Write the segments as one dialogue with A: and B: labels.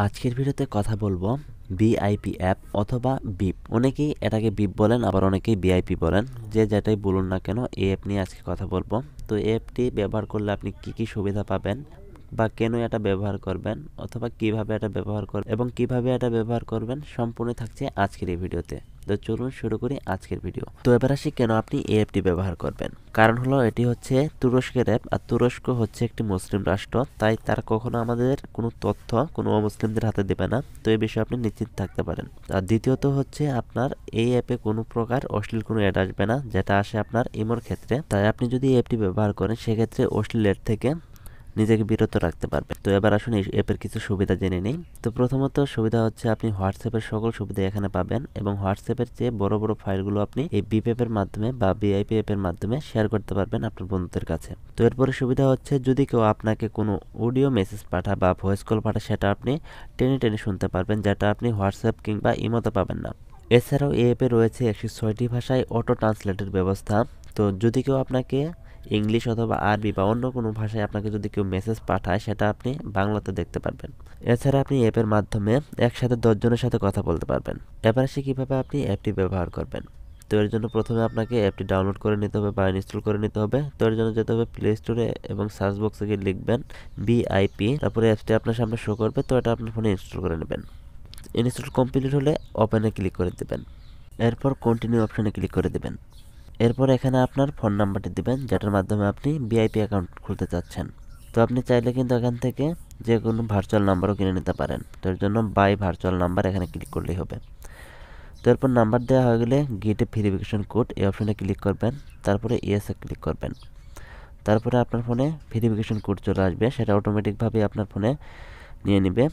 A: আজকের ভিডিওতে কথা বলবো ভিআইপি অ্যাপ অথবা বিপ। অনেকেই এটাকে বিপ বলেন, আবার অনেকেই ভিআইপি বলেন। যে যেটাই বলুন না কেন, এই অ্যাপ নিয়ে আজকে কথা বলবো। তো এই অ্যাপটি ব্যবহার করলে আপনি কি কি সুবিধা পাবেন, বা কেন এটা ব্যবহার করবেন, অথবা কিভাবে এটা ব্যবহার করবেন এবং কিভাবে এটা ব্যবহার করবেন, সম্পূর্ণ থাকছে আজকের এই ভিডিওতে। তো চলুন শুরু করি আজকের ভিডিও। তো এবার আসি কেন আপনি এই অ্যাপটি ব্যবহার করবেন। কারণ হলো এটি হচ্ছে তুরস্কের অ্যাপ, আর তুরস্ক হচ্ছে একটি মুসলিম রাষ্ট্র, তাই তারা কখনো আমাদের কোনো তথ্য কোনো অমুসলিমদের হাতে দেবে না। তো এই বিষয়ে আপনি নিশ্চিত থাকতে পারেন। আর দ্বিতীয়ত হচ্ছে আপনার এই অ্যাপে কোনো প্রকার অশ্লীল কোনো অ্যাড আসবে না, যেটা আসে আপনার ইমোর ক্ষেত্রে। তাই আপনি যদি এই অ্যাপটি ব্যবহার করেন, সেক্ষেত্রে অশ্লীল অ্যাড থেকে নিজেকে বিরত রাখতে পারবেন। তো এবার আসুন এই অ্যাপের কিছু সুবিধা জেনে নিই। তো প্রথমত সুবিধা হচ্ছে আপনি হোয়াটসঅ্যাপের সকল সুবিধা এখানে পাবেন, এবং হোয়াটসঅ্যাপের চেয়ে বড় বড় ফাইলগুলো আপনি এই বিপ অ্যাপের মাধ্যমে বা ভিআইপি অ্যাপের মাধ্যমে শেয়ার করতে পারবেন আপনার বন্ধুদের কাছে। তো এরপরে সুবিধা হচ্ছে যদি কেউ আপনাকে কোনো অডিও মেসেজ পাঠায় বা ভয়েস কল পাঠায়, সেটা আপনি টেনে টেনে শুনতে পারবেন, যেটা আপনি হোয়াটসঅ্যাপ কিংবা ইমোতে পাবেন না। এছাড়াও এই অ্যাপে রয়েছে 106টি ভাষায় অটো ট্রান্সলেটের ব্যবস্থা। তো যদি কেউ আপনাকে ইংলিশ অথবা আরবি বা অন্য কোনো ভাষায় আপনাকে যদি কেউ মেসেজ পাঠায়, সেটা আপনি বাংলাতে দেখতে পারবেন। এছাড়া আপনি অ্যাপের মাধ্যমে একসাথে 10 জনের সাথে কথা বলতে পারবেন। এবার আসি কীভাবে আপনি অ্যাপটি ব্যবহার করবেন। তো এর জন্য প্রথমে আপনাকে অ্যাপটি ডাউনলোড করে নিতে হবে বা ইনস্টল করে নিতে হবে। তো এর জন্য যেতে হবে প্লে স্টোরে, এবং সার্চ বক্সে গিয়ে লিখবেন ভিআইপি, তারপরে অ্যাপটি আপনার সামনে শো করবে। তো এটা আপনার ফোনে ইনস্টল করে নেবেন। ইনস্টল কমপ্লিট হলে ওপেনে ক্লিক করে দেবেন। এরপর কন্টিনিউ অপশানে ক্লিক করে দেবেন। এরপর এখানে আপনার ফোন নাম্বারটি দিবেন, যেটার মাধ্যমে আপনি ভিআইপি অ্যাকাউন্ট খুলতে চাচ্ছেন। তো আপনি চাইলে কিন্তু এখান থেকে যে কোনো ভার্চুয়াল নাম্বারও কিনে নিতে পারেন। তো এর জন্য বাই ভার্চুয়াল নাম্বার এখানে ক্লিক করলেই হবে। তো এরপর নাম্বার দেওয়া হয়ে গেলে গেট এ ভেরিফিকেশন কোড এই অপশানে ক্লিক করবেন, তারপরে ইয়েসে ক্লিক করবেন। তারপরে আপনার ফোনে ভেরিফিকেশন কোড চলে আসবে, সেটা অটোমেটিকভাবে আপনার ফোনে নিয়ে নেবে।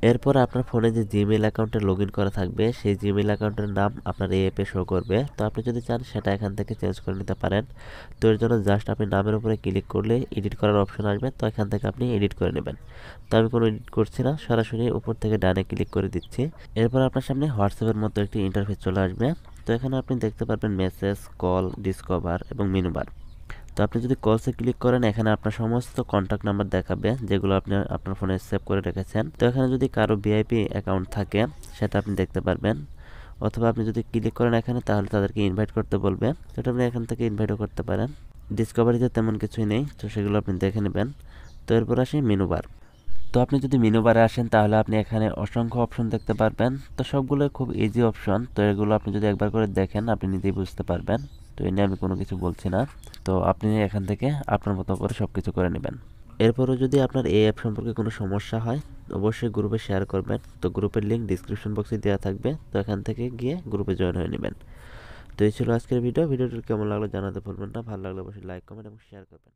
A: এরপর আপনার ফোনে যে জিমেইল অ্যাকাউন্টে লগ ইন করা থাকবে, সেই জিমেইল অ্যাকাউন্টের নাম আপনার এই অ্যাপে শো করবে। তো আপনি যদি চান সেটা এখান থেকে চেঞ্জ করে নিতে পারেন। তো এর জন্য জাস্ট আপনি নামের উপরে ক্লিক করলে এডিট করার অপশন আসবে, তো এখান থেকে আপনি এডিট করে নেবেন। তো আমি কোনো এডিট করছি না, সরাসরি উপর থেকে ডানে ক্লিক করে দিচ্ছি। এরপর আপনার সামনে হোয়াটসঅ্যাপের মতো একটি ইন্টারফেস চলে আসবে। তো এখানে আপনি দেখতে পারবেন মেসেজ, কল, ডিসকভার এবং মেনু বার। তো আপনি যদি কলসে ক্লিক করেন, এখানে আপনার সমস্ত কন্ট্যাক্ট নাম্বার দেখাবে, যেগুলো আপনি আপনার ফোনে সেভ করে রেখেছেন। তো এখানে যদি কারো ভিআইপি অ্যাকাউন্ট থাকে, সেটা আপনি দেখতে পারবেন। অথবা আপনি যদি ক্লিক করেন এখানে, তাহলে তাদেরকে ইনভাইট করতে বলবে, সেটা আপনি এখান থেকে ইনভাইটও করতে পারেন। ডিসকভারিতে তেমন কিছুই নেই, তো সেগুলো আপনি দেখে নেবেন। তো এরপর আসি মেনু বার। তো আপনি যদি মেনু বারে আসেন, তাহলে আপনি এখানে অসংখ্য অপশন দেখতে পারবেন। তো সবগুলো খুব ইজি অপশন। তো এগুলো আপনি যদি একবার করে দেখেন, আপনি নিজেই বুঝতে পারবেন। তো এ নিয়ে আমি কোনো কিছু বলছি না। তো আপনি এখান থেকে আপনার মতো করে সব কিছু করে নেবেন। এরপরও যদি আপনার এই অ্যাপ সম্পর্কে কোনো সমস্যা হয়, অবশ্যই গ্রুপে শেয়ার করবেন। তো গ্রুপের লিঙ্ক ডিসক্রিপশন বক্সে দেওয়া থাকবে, তো এখান থেকে গিয়ে গ্রুপে জয়েন হয়ে নেবেন। তো এই ছিল আজকের ভিডিওটি কেমন লাগলো জানাতে ভুলবেন না। ভালো লাগলে অবশ্যই লাইক, কমেন্ট এবং শেয়ার করবেন।